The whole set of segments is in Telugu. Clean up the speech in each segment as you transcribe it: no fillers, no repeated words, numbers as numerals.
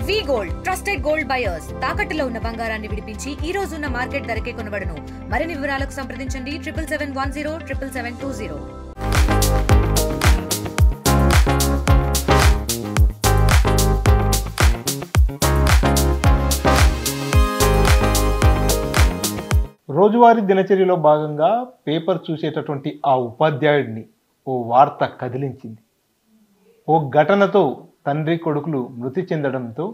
వి గోల్డ్ ట్రస్టెడ్ గోల్డ్ బయర్స్ తాకట్టులో ఉన్న బంగారాన్ని విడిపించి ఈ రోజు ఉన్న మార్కెట్ ధరకే కొనబడును. మరిన్ని వివరాలకు సంప్రదించండి 7771077720. రోజువారీ దినచర్యలో భాగంగా పేపర్ చూసేటటువంటి ఆ ఉపాధ్యాయుడిని ఓ వార్త కదిలించింది. ఓ ఘటనతో తండ్రి కొడుకులు మృతి చెందడంతో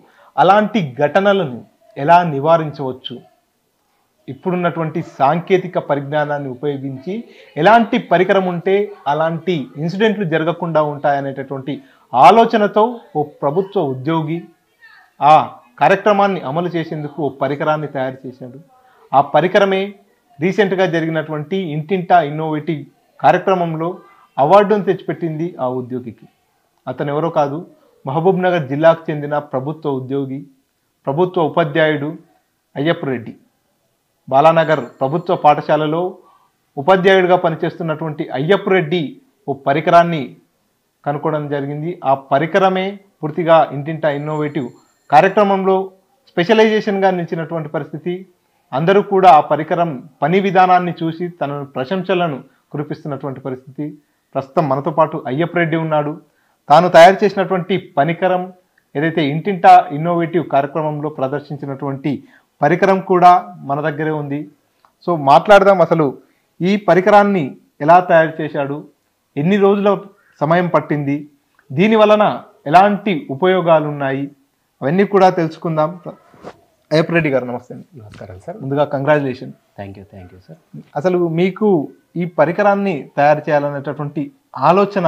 అలాంటి ఘటనలను ఎలా నివారించవచ్చు, ఇప్పుడున్నటువంటి సాంకేతిక పరిజ్ఞానాన్ని ఉపయోగించి ఎలాంటి పరికరం ఉంటే అలాంటి ఇన్సిడెంట్లు జరగకుండా ఉంటాయనేటటువంటి ఆలోచనతో ఓ ప్రభుత్వ ఉద్యోగి ఆ కార్యక్రమాన్ని అమలు చేసేందుకు ఓ పరికరాన్ని తయారు చేశాడు. ఆ పరికరమే రీసెంట్గా జరిగినటువంటి ఇంటింటా ఇన్నోవేటివ్ కార్యక్రమంలో అవార్డును తెచ్చిపెట్టింది ఆ ఉద్యోగికి. అతను ఎవరో కాదు, మహబూబ్ నగర్ జిల్లాకు చెందిన ప్రభుత్వ ఉద్యోగి, ప్రభుత్వ ఉపాధ్యాయుడు అయ్యప్ప రెడ్డి. బాలానగర్ ప్రభుత్వ పాఠశాలలో ఉపాధ్యాయుడిగా పనిచేస్తున్నటువంటి అయ్యప్ప రెడ్డి ఓ పరికరాన్ని కనుక్కోవడం జరిగింది. ఆ పరికరమే పూర్తిగా ఇంటింటా ఇన్నోవేటివ్ కార్యక్రమంలో స్పెషలైజేషన్గా నిలిచినటువంటి పరిస్థితి. అందరూ కూడా ఆ పరికరం పని విధానాన్ని చూసి తన ప్రశంసలను కురిపిస్తున్నటువంటి పరిస్థితి. ప్రస్తుతం మనతో పాటు అయ్యప్ప రెడ్డి ఉన్నాడు. తాను తయారు చేసినటువంటి పరికరం ఏదైతే ఇంటింటా ఇన్నోవేటివ్ కార్యక్రమంలో ప్రదర్శించినటువంటి పరికరం కూడా మన దగ్గరే ఉంది. సో మాట్లాడదాం, అసలు ఈ పరికరాన్ని ఎలా తయారు చేశాడు, ఎన్ని రోజుల సమయం పట్టింది, దీని వలన ఎలాంటి ఉపయోగాలు ఉన్నాయి, అవన్నీ కూడా తెలుసుకుందాం. అయ్యప్ప రెడ్డి గారు నమస్తే. నమస్కారం సార్. ముందుగా కంగ్రాచులేషన్. Thank you sir. అసలు మీకు ఈ పరికరాన్ని తయారు చేయాలనేటటువంటి ఆలోచన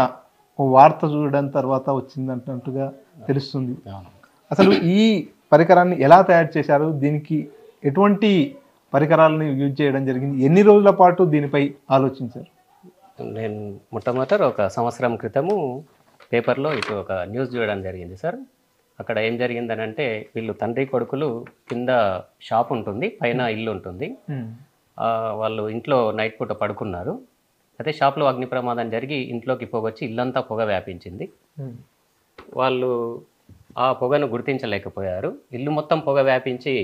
ఓ వార్త చూడడం తర్వాత వచ్చిందంటుగా తెలుస్తుంది. అసలు ఈ పరికరాన్ని ఎలా తయారు చేశారు, దీనికి ఎటువంటి పరికరాలను యూజ్ చేయడం జరిగింది, ఎన్ని రోజుల పాటు దీనిపై ఆలోచించారు? నేను మొట్టమొదట ఒక సంవత్సరం క్రితము పేపర్లో ఇప్పుడు ఒక న్యూస్ చూడడం జరిగింది సార్. అక్కడ ఏం జరిగిందని అంటే, వీళ్ళు తండ్రి కొడుకులు కింద షాప్ ఉంటుంది, పైన ఇల్లు ఉంటుంది. వాళ్ళు ఇంట్లో నైట్ పూట పడుకున్నారు. అయితే షాప్లో అగ్ని ప్రమాదం జరిగి ఇంట్లోకి పొగొచ్చి ఇల్లంతా పొగ వ్యాపించింది. వాళ్ళు ఆ పొగను గుర్తించలేకపోయారు. ఇల్లు మొత్తం పొగ వ్యాపించి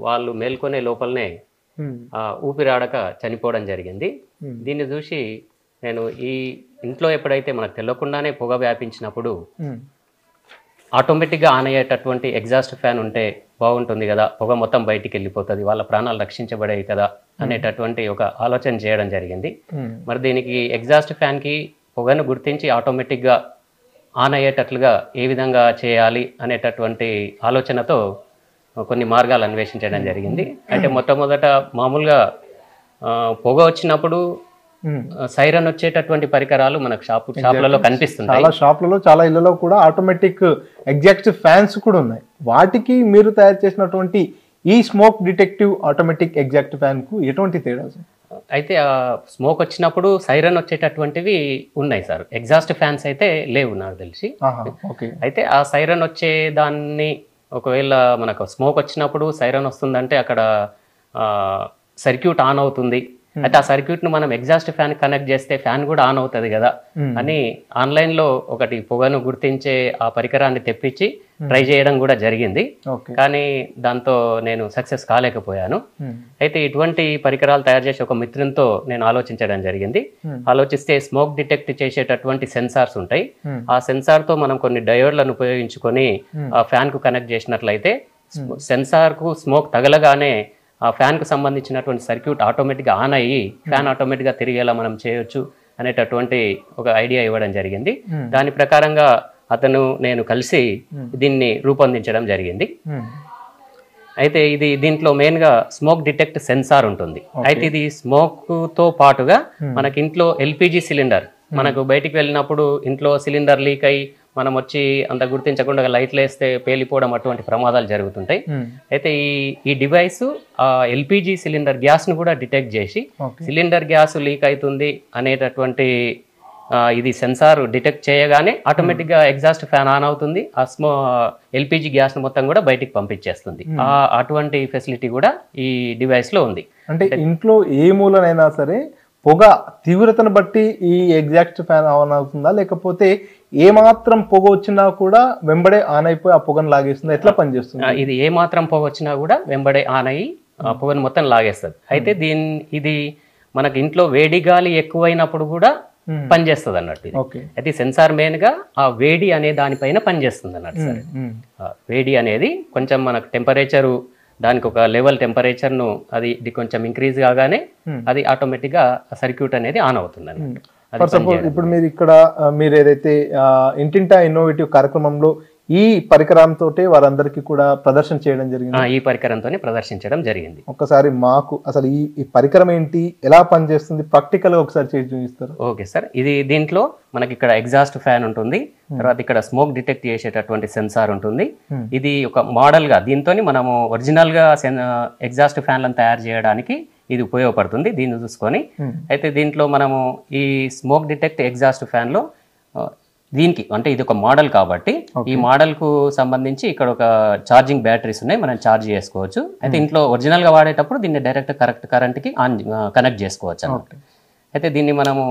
వాళ్ళు మేల్కొనే లోపలనే ఊపిరాడక చనిపోవడం జరిగింది. దీన్ని చూసి నేను ఈ ఇంట్లో ఎప్పుడైతే మనకు తెలియకుండానే పొగ వ్యాపించినప్పుడు ఆటోమేటిక్గా ఆన్ అయ్యేటటువంటి ఎగ్జాస్ట్ ఫ్యాన్ ఉంటే బాగుంటుంది కదా, పొగ మొత్తం బయటికి వెళ్ళిపోతుంది, వాళ్ళ ప్రాణాలు రక్షించబడేవి కదా అనేటటువంటి ఒక ఆలోచన చేయడం జరిగింది. మరి దీనికి ఎగ్జాస్ట్ ఫ్యాన్కి పొగను గుర్తించి ఆటోమేటిక్గా ఆన్ అయ్యేటట్లుగా ఏ విధంగా చేయాలి అనేటటువంటి ఆలోచనతో కొన్ని మార్గాలు అన్వేషించడం జరిగింది. అయితే మొట్టమొదట మామూలుగా పొగ వచ్చినప్పుడు సైరన్ వచ్చేటటువంటి పరికరాలు మనకు షాప్లలో కనిపిస్తుంటాయి. చాలా షాప్లలో, చాలా ఇళ్లలో కూడా ఆటోమేటిక్ ఎగ్జాస్ట్ ఫ్యాన్స్ కూడా ఉన్నాయి. వాటికి మీరు తయారు చేసినటువంటి ఈ smoke detective automatic exhaust fan కు ఎటువంటి తేడా? అయితే ఆ స్మోక్ వచ్చినప్పుడు సైరన్ వచ్చేటటువంటివి ఉన్నాయి సార్. ఎగ్జాస్ట్ ఫ్యాన్స్ అయితే లేవు నాకు తెలిసి. అయితే ఆ సైరన్ వచ్చే దాన్ని ఒకవేళ మనకు స్మోక్ వచ్చినప్పుడు సైరన్ వస్తుందంటే అక్కడ సర్క్యూట్ ఆన్ అవుతుంది. అయితే ఆ సర్క్యూట్ ను మనం ఎగ్జాస్ట్ ఫ్యాన్ కనెక్ట్ చేస్తే ఫ్యాన్ కూడా ఆన్ అవుతుంది కదా అని ఆన్లైన్ లో ఒకటి పొగను గుర్తించే ఆ పరికరాన్ని తెప్పించి ట్రై చేయడం కూడా జరిగింది. కానీ దాంతో నేను సక్సెస్ కాలేకపోయాను. అయితే ఇటువంటి పరికరాలు తయారు చేసి ఒక మిత్రునితో నేను ఆలోచించడం జరిగింది. ఆలోచిస్తే స్మోక్ డిటెక్ట్ చేసేటటువంటి సెన్సార్స్ ఉంటాయి. ఆ సెన్సార్ తో మనం కొన్ని డయోడ్లను ఉపయోగించుకొని ఆ ఫ్యాన్ కు కనెక్ట్ చేసినట్లయితే సెన్సార్ కు స్మోక్ తగలగానే ఆ ఫ్యాన్కు సంబంధించినటువంటి సర్క్యూట్ ఆటోమేటిక్గా ఆన్ అయ్యి ఫ్యాన్ ఆటోమేటిక్గా తిరిగేలా మనం చేయొచ్చు అనేటటువంటి ఒక ఐడియా ఇవ్వడం జరిగింది. దాని ప్రకారంగా నేను కలిసి దీన్ని రూపొందించడం జరిగింది. అయితే దీంట్లో మెయిన్గా స్మోక్ డిటెక్ట్ సెన్సార్ ఉంటుంది. అయితే ఇది స్మోక్తో పాటుగా మనకి ఇంట్లో ఎల్పిజి సిలిండర్ మనకు బయటికి వెళ్ళినప్పుడు ఇంట్లో సిలిండర్ లీక్ అయ్యి మనం వచ్చి అంత గుర్తించకుండా లైట్లు వేస్తే పేలిపోవడం అటువంటి ప్రమాదాలు జరుగుతుంటాయి. అయితే ఈ డివైస్ ఎల్పిజి సిలిండర్ గ్యాస్ ను కూడా డిటెక్ట్ చేసి సిలిండర్ గ్యాస్ లీక్ అవుతుంది అనేటటువంటి ఇది సెన్సార్ డిటెక్ట్ చేయగానే ఆటోమేటిక్గా ఎగ్జాస్ట్ ఫ్యాన్ ఆన్ అవుతుంది. ఆ ఎల్పిజి గ్యాస్ ను మొత్తం కూడా బయటికి పంపించేస్తుంది. అటువంటి ఫెసిలిటీ కూడా ఈ డివైస్ లో ఉంది. అంటే ఇంట్లో ఏ మూలనైనా సరే పొగ తీవ్రతను బట్టి ఈ ఎగ్జాస్ట్ ఫ్యాన్ ఆన్ అవుతుందా, లేకపోతే ఏ మాత్రం పొగ వచ్చినా కూడా వెంబడే ఆన్ అయిపోయి ఆ పొగను లాగేస్తుందా, ఎట్లా పనిచేస్తుంది? ఇది ఏ మాత్రం పొగ వచ్చినా కూడా వెంబడే ఆన్ అయ్యి ఆ పొగను మొత్తం లాగేస్తుంది. అయితే ఇది మనకి ఇంట్లో వేడి గాలి ఎక్కువైనప్పుడు కూడా పనిచేస్తుంది అన్నట్టు. అయితే సెన్సార్ మెయిన్ గా ఆ వేడి అనే దానిపైన పనిచేస్తుంది అన్నట్టు. సరే, వేడి అనేది కొంచెం మనకు టెంపరేచరు, దానికి ఒక లెవెల్ టెంపరేచర్ను ఇది కొంచెం ఇంక్రీజ్ కాగానే అది ఆటోమేటిక్గా సర్క్యూట్ అనేది ఆన్ అవుతుంది. ఫర్ సపోజ్ ఇప్పుడు మీరు ఏదైతే ఇంటింటా ఇన్నోవేటివ్ కార్యక్రమంలో ఈ పరికరంతో వారందరికీ కూడా ప్రదర్శన చేయడం జరిగింది. ఈ పరికరంతోనే ప్రదర్శించడం జరిగింది. ఒకసారి మాకు అసలు ఈ పరికరం ఏంటి, ఎలా పనిచేస్తుంది, ప్రాక్టికల్ గా ఒకసారి చేసి చూపిస్తారు? ఓకే సార్, ఇది మనకి ఇక్కడ ఎగ్జాస్ట్ ఫ్యాన్ ఉంటుంది, తర్వాత ఇక్కడ స్మోక్ డిటెక్ట్ చేసేటటువంటి సెన్సార్ ఉంటుంది. ఇది ఒక మోడల్ గా దీంతో మనము ఒరిజినల్ గా ఎగ్జాస్ట్ ఫ్యాన్లను తయారు చేయడానికి ఇది ఉపయోగపడుతుంది. దీన్ని చూసుకొని అయితే దీంట్లో మనము ఈ స్మోక్ డిటెక్ట్ ఎగ్జాస్ట్ ఫ్యాన్ లో దీనికి అంటే ఇది ఒక మోడల్ కాబట్టి ఈ మోడల్ కు సంబంధించి ఇక్కడ ఒక ఛార్జింగ్ బ్యాటరీస్ ఉన్నాయి, మనం ఛార్జ్ చేసుకోవచ్చు. అయితే ఇంట్లో ఒరిజినల్ గా వాడేటప్పుడు దీన్ని డైరెక్ట్ కరెంట్ కి కనెక్ట్ చేసుకోవచ్చు అన్నట్టు. అయితే దీన్ని మనము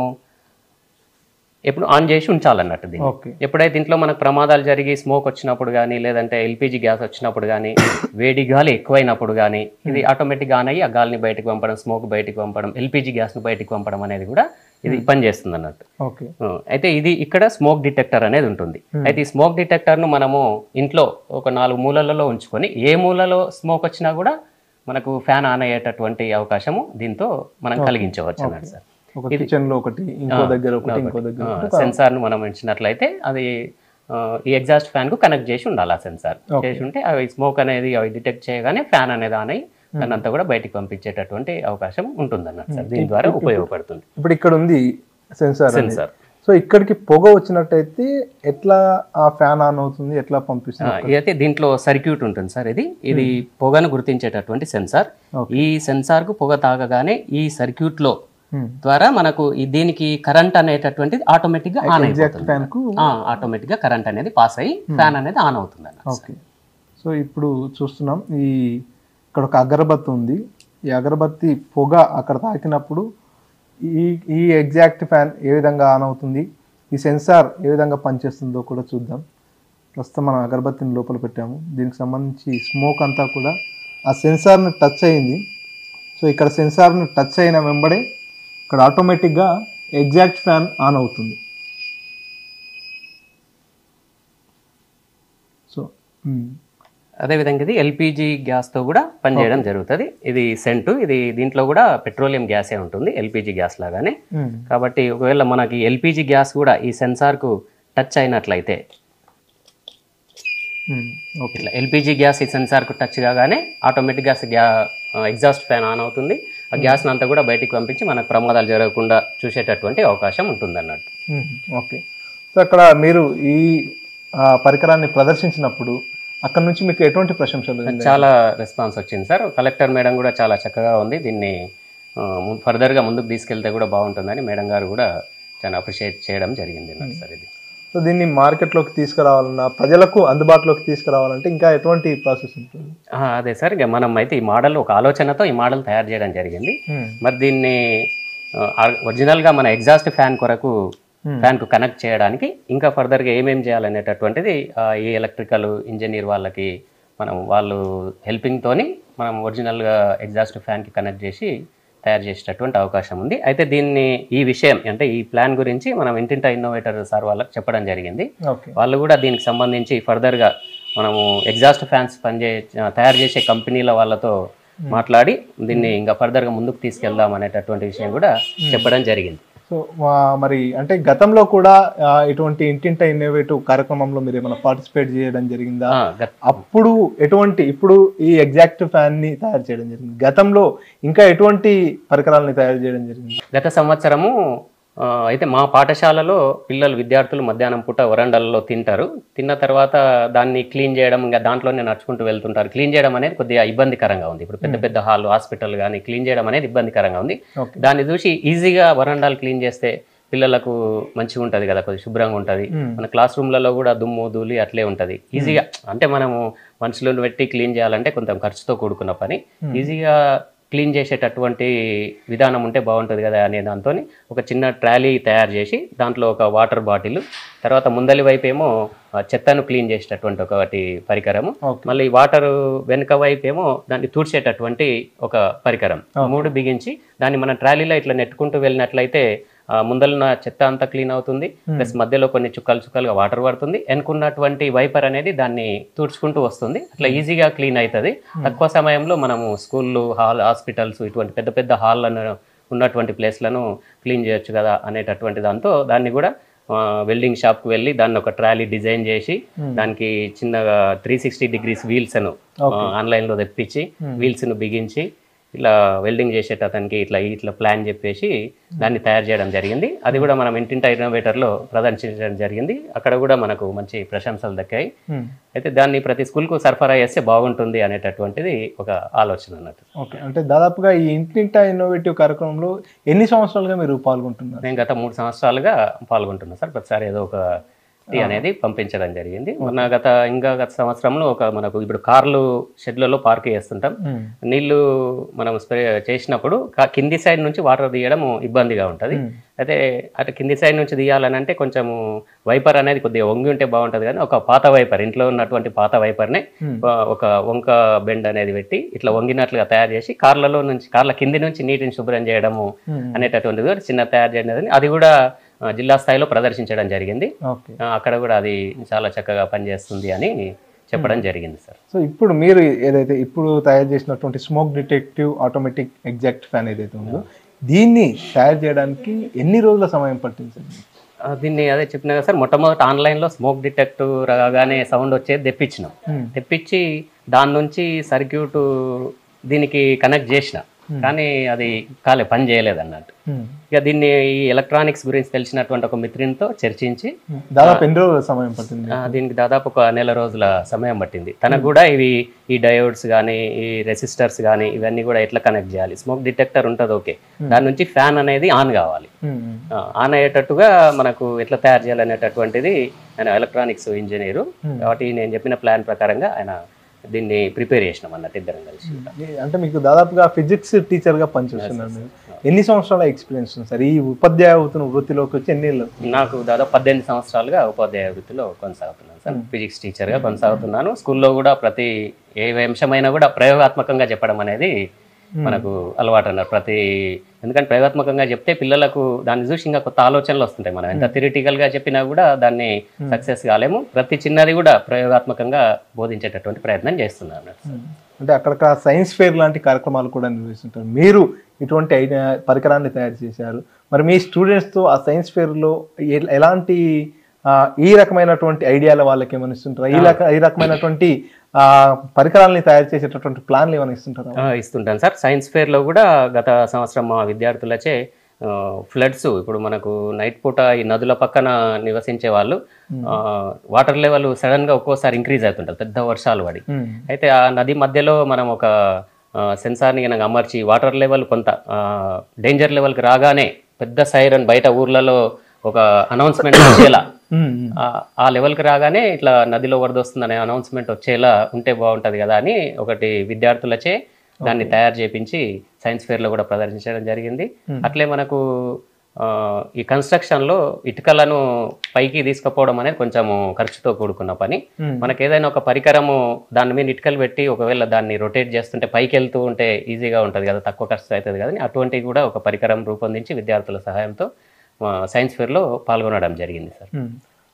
ఎప్పుడు ఆన్ చేసి ఉంచాలన్నట్టు. దీన్ని ఎప్పుడైతే ఇంట్లో మనకు ప్రమాదాలు జరిగి స్మోక్ వచ్చినప్పుడు కానీ, లేదంటే ఎల్పిజి గ్యాస్ వచ్చినప్పుడు కానీ, వేడి గాలి ఎక్కువైనప్పుడు కానీ ఇది ఆటోమేటిక్గా ఆన్ అయ్యి ఆ గాలిని బయటకు పంపడం, స్మోక్ బయటకు పంపడం, ఎల్పిజి గ్యాస్ను బయటకు పంపడం అనేది కూడా ఇది పనిచేస్తుంది అన్నట్టు. అయితే ఇది ఇక్కడ స్మోక్ డిటెక్టర్ అనేది ఉంటుంది. అయితే ఈ స్మోక్ డిటెక్టర్ను మనము ఇంట్లో ఒక 4 మూలలలో ఉంచుకొని ఏ మూలలో స్మోక్ వచ్చినా కూడా మనకు ఫ్యాన్ ఆన్ అయ్యేటటువంటి అవకాశము దీంతో మనం కలిగించవచ్చు అన్నట్టు సార్. సెన్సార్ ను మనం ఉంచినట్లయితే అది ఈ ఎగ్జాస్ట్ ఫ్యాన్ కు కనెక్ట్ చేసి ఉండాలి. ఆ సెన్సార్ చేసి ఉంటే అవి స్మోక్ అనేది డిటెక్ట్ చేయగానే ఫ్యాన్ అనేది ఆన్ అయ్యి దాన్ని అంతా కూడా బయటికి పంపించేటటువంటి అవకాశం ఉంటుంది అన్నట్టు సార్. దీని ద్వారా ఉపయోగపడుతుంది. ఇప్పుడు ఇక్కడ ఉంది సెన్సార్. సో ఇక్కడికి పొగ వచ్చినట్టయితే ఎట్లా ఆ ఫ్యాన్ ఆన్ అవుతుంది, ఎట్లా పంపిస్తుంది? అయితే దీంట్లో సర్క్యూట్ ఉంటుంది సార్. ఇది పొగను గుర్తించేటటువంటి సెన్సార్. ఈ సెన్సార్ కు పొగ తాగగానే ఈ సర్క్యూట్ లో ద్వారా మనకు దీనికి కరెంట్ అనేటటువంటిది ఆటోమేటిక్ గా ఆన్ అయిపోతుంది. ఆటోమేటిక్ గా కరెంట్ అనేది పాస్ అయ్యి ఫ్యాన్ అనేది ఆన్ అవుతుంది అన్నమాట. సో ఇప్పుడు చూస్తున్నాం ఇక్కడ ఒక అగరబత్తి ఉంది. ఈ అగరబత్తి పొగ అక్కడ తాకినప్పుడు ఈ ఎగ్జాక్ట్ ఫ్యాన్ ఏ విధంగా ఆన్ అవుతుంది, ఈ సెన్సార్ ఏ విధంగా పనిచేస్తుందో కూడా చూద్దాం. ప్రస్తుతం మనం అగరబత్తిని లోపల పెట్టాము. దీనికి సంబంధించి స్మోక్ అంతా కూడా ఆ సెన్సార్ని టచ్ అయింది. సో ఇక్కడ సెన్సార్ని టచ్ అయిన వెంబడే ఇక్కడ ఆటోమేటిక్గా ఎగ్జాక్ట్ ఫ్యాన్ ఆన్ అవుతుంది. సో అదేవిధంగా ఇది ఎల్పిజి గ్యాస్తో కూడా పనిచేయడం జరుగుతుంది. ఇది సెంటు, ఇది దీంట్లో కూడా పెట్రోలియం గ్యాసే ఉంటుంది ఎల్పిజి గ్యాస్ లాగానే. కాబట్టి ఒకవేళ మనకి ఎల్పిజి గ్యాస్ కూడా ఈ సెన్సార్కు టచ్ అయినట్లయితే ఇట్లా ఎల్పిజి గ్యాస్ ఈ సెన్సార్కు టచ్ కాగానే ఆటోమేటిక్గా ఎగ్జాస్ట్ ఫ్యాన్ ఆన్ అవుతుంది. ఆ గ్యాస్ని అంతా కూడా బయటికి పంపించి మనకు ప్రమాదాలు జరగకుండా చూసేటటువంటి అవకాశం ఉంటుంది అన్నట్టు. ఓకే. సో అక్కడ మీరు ఈ పరికరాన్ని ప్రదర్శించినప్పుడు అక్కడ నుంచి మీకు ఎటువంటి ప్రశంసలు? చాలా రెస్పాన్స్ వచ్చింది సార్. కలెక్టర్ మేడం కూడా చాలా చక్కగా ఉంది, దీన్ని ఫర్దర్గా ముందుకు తీసుకెళ్తే కూడా బాగుంటుందని మేడం గారు కూడా చాలా అప్రిషియేట్ చేయడం జరిగింది సార్. ఇది సో దీన్ని మార్కెట్లోకి తీసుకురావాలన్నా, ప్రజలకు అందుబాటులోకి తీసుకురావాలంటే ఇంకా ఎటువంటి ప్రాసెస్ ఉంటుంది? అదే సార్, ఇక మనం అయితే ఈ మోడల్ ఒక ఆలోచనతో ఈ మోడల్ తయారు చేయడం జరిగింది. మరి దీన్ని ఒరిజినల్గా మన ఎగ్జాస్ట్ ఫ్యాన్ కొరకు ఫ్యాన్కు కనెక్ట్ చేయడానికి ఇంకా ఫర్దర్గా ఏమేమి చేయాలనేటటువంటిది ఈ ఎలక్ట్రికల్ ఇంజనీర్ వాళ్ళకి వాళ్ళు హెల్పింగ్తోని మనం ఒరిజినల్గా ఎగ్జాస్ట్ ఫ్యాన్కి కనెక్ట్ చేసి తయారు చేసేటటువంటి అవకాశం ఉంది. అయితే దీన్ని ఈ విషయం అంటే ఈ ప్లాన్ గురించి మనం ఇంటింటా ఇన్నోవేటర్ సార్ వాళ్ళకి చెప్పడం జరిగింది. వాళ్ళు కూడా దీనికి సంబంధించి ఫర్దర్గా మనము ఎగ్జాస్ట్ ఫ్యాన్స్ తయారు చేసే కంపెనీల వాళ్ళతో మాట్లాడి దీన్ని ఇంకా ఫర్దర్గా ముందుకు తీసుకెళ్దాం అనేటటువంటి విషయం కూడా చెప్పడం జరిగింది. సో మరి అంటే గతంలో కూడా ఇటువంటి ఇంటింటా ఇన్నోవేటివ్ కార్యక్రమంలో మీరు ఏమైనా పార్టిసిపేట్ చేయడం జరిగిందా? అప్పుడు ఇప్పుడు ఈ ఎగ్జాక్ట్ ఫ్యాన్ ని తయారు చేయడం జరిగింది. గతంలో ఇంకా ఎటువంటి పరికరాలని తయారు చేయడం జరిగింది? గత సంవత్సరము అయితే మా పాఠశాలలో విద్యార్థులు మధ్యాహ్నం పూట వరండాలలో తింటారు. తిన్న తర్వాత దాన్ని క్లీన్ చేయడం, ఇంకా దాంట్లోనే నడుచుకుంటూ వెళ్తుంటారు. క్లీన్ చేయడం అనేది కొద్దిగా ఇబ్బందికరంగా ఉంది. ఇప్పుడు పెద్ద పెద్ద హాస్పిటల్ కానీ క్లీన్ చేయడం అనేది ఇబ్బందికరంగా ఉంది. దాన్ని చూసి ఈజీగా వరండాలు క్లీన్ చేస్తే పిల్లలకు మంచిగా ఉంటుంది కదా, కొద్దిగా శుభ్రంగా ఉంటుంది. మన క్లాస్ రూమ్లలో కూడా దుమ్ము ధూళి అట్లే ఉంటుంది. ఈజీగా అంటే మనము మనుషులను పెట్టి క్లీన్ చేయాలంటే కొంచెం ఖర్చుతో కూడుకున్న పని. ఈజీగా క్లీన్ చేసేటటువంటి విధానం ఉంటే బాగుంటుంది కదా అనే దాంతో ఒక చిన్న ట్రాలీ తయారు చేసి దాంట్లో ఒక వాటర్ బాటిల్, తర్వాత ముందలి వైపు ఏమో చెత్తను క్లీన్ చేసేటటువంటి ఒకటి పరికరము, మళ్ళీ వాటర్ వెనుక వైపు ఏమో దాన్ని తుడిచేటటువంటి ఒక పరికరం, 3 బిగించి దాన్ని మన ట్రాలీలో ఇట్లా నెట్టుకుంటూ వెళ్ళినట్లయితే ముందలున్న చెత్త అంతా క్లీన్ అవుతుంది, ప్లస్ మధ్యలో కొన్ని చుక్కలుగా వాటర్ పడుతుంది, వెనుకున్నటువంటి వైపర్ అనేది దాన్ని తుడుచుకుంటూ వస్తుంది. అట్లా ఈజీగా క్లీన్ అవుతుంది. తక్కువ సమయంలో మనము స్కూళ్ళు, హాస్పిటల్స్ ఇటువంటి పెద్ద పెద్ద హాల్లను ఉన్నటువంటి ప్లేస్లను క్లీన్ చేయొచ్చు కదా అనేటటువంటి దాంతో దాన్ని కూడా వెల్డింగ్ షాప్కి వెళ్ళి దాన్ని ఒక ట్రాలీ డిజైన్ చేసి దానికి చిన్నగా 360 degrees వీల్స్ను ఆన్లైన్లో తెప్పించి వీల్స్ను బిగించి ఇలా వెల్డింగ్ చేసేటతనికి ఇట్లా ప్లాన్ చెప్పేసి దాన్ని తయారు చేయడం జరిగింది. అది కూడా మనం ఇంటింటా ఇన్నోవేటర్లో ప్రదర్శించడం జరిగింది. అక్కడ కూడా మనకు మంచి ప్రశంసలు దక్కాయి. అయితే దాన్ని ప్రతి స్కూల్కు సరఫరా చేస్తే బాగుంటుంది అనేటటువంటిది ఒక ఆలోచన అన్నట్టు. ఓకే, అంటే దాదాపుగా ఈ ఇంటింటా ఇన్నోవేటివ్ కార్యక్రమంలో ఎన్ని సంవత్సరాలుగా మీరు పాల్గొంటున్నారు? నేను గత 3 సంవత్సరాలుగా పాల్గొంటున్నాను సార్. ప్రతిసారి ఏదో ఒక అనేది పంపించడం జరిగింది. గత సంవత్సరంలో మనకు ఇప్పుడు కార్లు షెడ్లలో పార్క్ చేస్తుంటాం. నీళ్లు మనం స్ప్రే చేసినప్పుడు కింది సైడ్ నుంచి వాటర్ తీయడం ఇబ్బందిగా ఉంటుంది. అయితే అటు కింది సైడ్ నుంచి తీయాలని అంటే కొంచెం వైపర్ అనేది కొద్దిగా వంగి ఉంటే బాగుంటుంది, కానీ ఒక పాత వైపర్, ఇంట్లో ఉన్నటువంటి పాత వైపర్నే ఒక వంక బెండ్ అనేది పెట్టి ఇట్లా వంగినట్లుగా తయారు చేసి కార్ల కింది నుంచి నీటిని శుభ్రం చేయడము అనేటటువంటిది చిన్న తయారు చేయడం, అది కూడా జిల్లా స్థాయిలో ప్రదర్శించడం జరిగింది. అక్కడ కూడా అది చాలా చక్కగా పనిచేస్తుంది అని చెప్పడం జరిగింది సార్. సో ఇప్పుడు మీరు ఏదైతే ఇప్పుడు తయారు చేసినటువంటి smoke detective automatic exact fan ఏదైతే ఉందో దీన్ని తయారు చేయడానికి ఎన్ని రోజుల సమయం పట్టింది సార్? దీన్ని అదే చెప్పినా కదా సార్, మొట్టమొదటి ఆన్లైన్లో స్మోక్ డిటెక్టివ్ రాగానే సౌండ్ వచ్చేది తెప్పించి దాని నుంచి సర్క్యూట్ దీనికి కనెక్ట్ చేసిన, కానీ అది పని చేయలేదు అన్నట్టు. ఇక దీన్ని ఈ ఎలక్ట్రానిక్స్ గురించి తెలిసినటువంటి ఒక మిత్రునితో చర్చించి దాదాపు ఎన్ని రోజుల సమయం పట్టింది? దీనికి దాదాపు ఒక 1 నెల రోజుల సమయం పట్టింది. తనకు కూడా ఈ డయోడ్స్ కానీ ఈ రెసిస్టర్స్ కానీ ఇవన్నీ కూడా ఎట్లా కనెక్ట్ చేయాలి, స్మోక్ డిటెక్టర్ ఉంటుంది ఓకే, దాని నుంచి ఫ్యాన్ అనేది ఆన్ కావాలి, ఆన్ అయ్యేటట్టుగా మనకు ఎట్లా తయారు చేయాలనేటటువంటిది ఆయన ఎలక్ట్రానిక్స్ ఇంజనీరు కాబట్టి నేను చెప్పిన ప్లాన్ ప్రకారంగా ఆయన దీన్ని ప్రిపేర్ చేసినాం అన్నట్టు ఇద్దరం కలిసి. అంటే మీకు దాదాపుగా ఫిజిక్స్ టీచర్గా పనిచేస్తున్నారు. ఎన్ని సంవత్సరాల ఎక్స్పీరియన్స్ ఉంది సార్ ఈ ఉపాధ్యాయ వృత్తిలోకి వచ్చి? ఎన్ని? నాకు దాదాపు 18 సంవత్సరాలుగా ఉపాధ్యాయ వృత్తిలో కొనసాగుతున్నాను సార్. ఫిజిక్స్ టీచర్గా కొనసాగుతున్నాను. స్కూల్లో కూడా ప్రతి ఏ అంశమైనా కూడా ప్రయోగాత్మకంగా చెప్పడం అనేది మనకు అలవాటు అన్నారు. ఎందుకంటే ప్రయోగాత్మకంగా చెప్తే పిల్లలకు దాన్ని చూసి ఇంకా కొత్త ఆలోచనలు వస్తుంటాయి. మనం ఎంత థియరిటికల్గా చెప్పినా కూడా దాన్ని సక్సెస్ కాలేము. ప్రతి చిన్నది కూడా ప్రయోగాత్మకంగా బోధించేటటువంటి ప్రయత్నం చేస్తున్నారు. అంటే అక్కడ సైన్స్ ఫేర్ లాంటి కార్యక్రమాలు కూడా నిర్వహిస్తుంటారు. మీరు ఇటువంటి పరికరాన్ని తయారు చేశారు. మరి మీ స్టూడెంట్స్తో ఆ సైన్స్ ఫేర్లో ఎలాంటి ఈ రకమైనటువంటి ఐడియాల వాళ్ళకి ఏమైనా ఇస్తుంటారా? ఈ రకమైనటువంటి పరికరాలని తయారు చేసేటటువంటి ప్లాన్లు ఏమైనా ఇస్తుంటారా? ఇస్తుంటాను సార్. సైన్స్ ఫేర్లో కూడా గత సంవత్సరం మా విద్యార్థులచే ఫ్లడ్స్, ఇప్పుడు మనకు నైట్ పూట ఈ నదుల పక్కన నివసించే వాళ్ళు వాటర్ లెవెల్ సడన్గా ఒక్కోసారి ఇంక్రీజ్ అవుతుంటారు పెద్ద వర్షాలు పడి. అయితే ఆ నది మధ్యలో మనం ఒక సెన్సార్ని కనుక అమర్చి వాటర్ లెవెల్ కొంత డేంజర్ లెవెల్కి రాగానే పెద్ద సైరన్ బయట ఊర్లలో ఒక అనౌన్స్మెంట్ వచ్చేలా, ఆ లెవెల్కి రాగానే ఇట్లా నదిలో వరద వస్తుందనే అనౌన్స్మెంట్ వచ్చేలా ఉంటే బాగుంటుంది కదా అని ఒకటి విద్యార్థులచే దాన్ని తయారు చేయించి సైన్స్ ఫేర్లో కూడా ప్రదర్శించడం జరిగింది. అట్లే మనకు ఈ కన్స్ట్రక్షన్లో ఇటుకలను పైకి తీసుకుపోవడం అనేది కొంచెము ఖర్చుతో కూడుకున్న పని. మనకు ఏదైనా ఒక పరికరము దాని మీద ఇటుకలు పెట్టి ఒకవేళ దాన్ని రొటేట్ చేస్తుంటే పైకి వెళ్తూ ఉంటే ఈజీగా ఉంటుంది కదా, తక్కువ ఖర్చు అవుతుంది కదా, అటువంటివి కూడా ఒక పరికరం రూపొందించి విద్యార్థుల సహాయంతో సైన్స్ ఫేర్లో పాల్గొనడం జరిగింది సార్.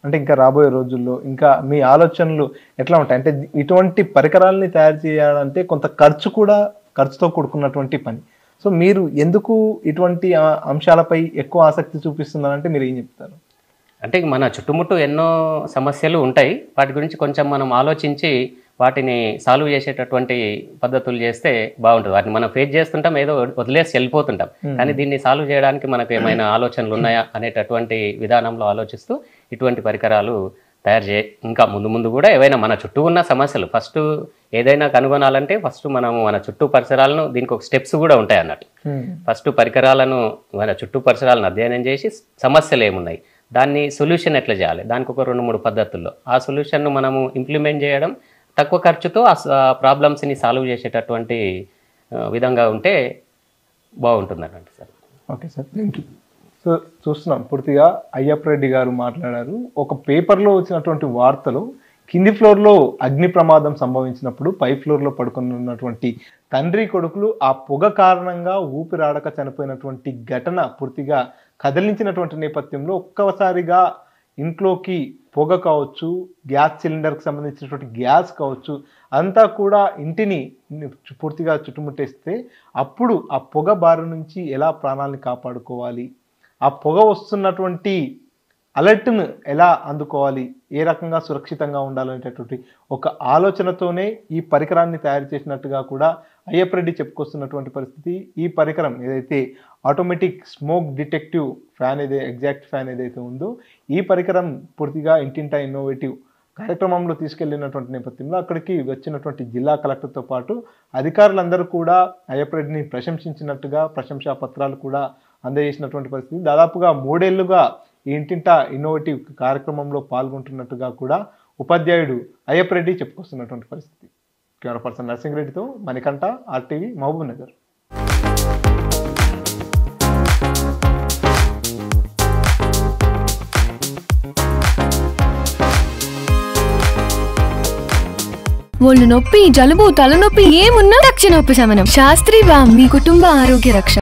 అంటే ఇంకా రాబోయే రోజుల్లో ఇంకా మీ ఆలోచనలు ఎట్లా ఉంటాయి? అంటే ఇటువంటి పరికరాలని తయారు చేయాలంటే కొంత ఖర్చుతో కూడుకున్నటువంటి పని. సో మీరు ఎందుకు ఇటువంటి అంశాలపై ఎక్కువ ఆసక్తి చూపిస్తున్నారంటే మీరు ఏం చెప్తారు? అంటే మన చుట్టుముట్టు ఎన్నో సమస్యలు ఉంటాయి, వాటి గురించి కొంచెం మనం ఆలోచించి వాటిని సాల్వ్ చేసేటటువంటి పద్ధతులు చేస్తే బాగుంటుంది. వాటిని మనం ఫేస్ చేస్తుంటాం, ఏదో వదిలేసి వెళ్ళిపోతుంటాం, కానీ దీన్ని సాల్వ్ చేయడానికి మనకు ఏమైనా ఆలోచనలు ఉన్నాయా అనేటటువంటి విధానంలో ఆలోచిస్తూ ఇటువంటి పరికరాలు ఇంకా ముందు కూడా ఏవైనా మన చుట్టూ ఉన్న సమస్యలు ఫస్ట్ ఏదైనా కనుగొనాలంటే ఫస్ట్ మనము మన చుట్టూ పరిసరాలను దీనికి ఒక స్టెప్స్ కూడా ఉంటాయి అన్నట్టు. ఫస్ట్ మన చుట్టూ పరిసరాలను అధ్యయనం చేసి సమస్యలు ఏమున్నాయి, దాన్ని సొల్యూషన్ ఎట్లా చేయాలి, దానికి ఒక 2-3 పద్ధతుల్లో ఆ సొల్యూషన్ను మనము ఇంప్లిమెంట్ చేయడం, తక్కువ ఖర్చుతో ఆ ప్రాబ్లమ్స్ని సాల్వ్ చేసేటటువంటి విధంగా ఉంటే బాగుంటుందన్నమాట sir. Okay sir, thank you. So చూస్తున్నాం పూర్తిగా అయ్యప్ప రెడ్డి గారు మాట్లాడారు. ఒక పేపర్లో వచ్చినటువంటి వార్తలు కింది ఫ్లోర్లో అగ్ని ప్రమాదం సంభవించినప్పుడు పై ఫ్లోర్లో పడుకుని ఉన్నటువంటి తండ్రి కొడుకులు ఆ పొగ కారణంగా ఊపిరాడక చనిపోయినటువంటి ఘటన పూర్తిగా కదిలించినటువంటి నేపథ్యంలో ఒక్కసారిగా ఇంట్లోకి పొగ కావచ్చు, గ్యాస్ సిలిండర్కి సంబంధించినటువంటి గ్యాస్ కావచ్చు, అంతా కూడా ఇంటిని పూర్తిగా చుట్టుముట్టేస్తే అప్పుడు ఆ పొగ బారి నుంచి ఎలా ప్రాణాలను కాపాడుకోవాలి, ఆ పొగ వస్తున్నటువంటి అలర్ట్ను ఎలా అందుకోవాలి, ఏ రకంగా సురక్షితంగా ఉండాలనేటటువంటి ఒక ఆలోచనతోనే ఈ పరికరాన్ని తయారు చేసినట్టుగా కూడా అయ్యప్ప రెడ్డి చెప్పుకొస్తున్నటువంటి పరిస్థితి. ఈ పరికరం ఏదైతే automatic smoke detective fan exact fan ఏదైతే ఉందో, ఈ పరికరం పూర్తిగా ఇంటింటా ఇన్నోవేటివ్ కార్యక్రమంలో తీసుకెళ్లినటువంటి నేపథ్యంలో అక్కడికి వచ్చినటువంటి జిల్లా కలెక్టర్తో పాటు అధికారులందరూ కూడా అయ్యప్ప రెడ్డిని ప్రశంసించినట్టుగా ప్రశంసా పత్రాలు కూడా అందజేసినటువంటి పరిస్థితి. దాదాపుగా 3 ఏళ్లుగా ఈ ఇంటింటా ఇన్నోవేటివ్ కార్యక్రమంలో పాల్గొంటున్నట్టుగా కూడా ఉపాధ్యాయుడు అయ్యప్ప రెడ్డి చెప్పుకొస్తున్నటువంటి పరిస్థితి. కెమెరా పర్సన్ నర్సింగ్ రెడ్డితో మణికంఠ, RTV, మహబూబ్ నగర్. ఒళ్ళు నొప్పి, జలుబు, తలనొప్పి ఏమున్నా తక్షణ ఉపశమనం. శాస్త్రి వామ్, మీ కుటుంబ ఆరోగ్య రక్ష.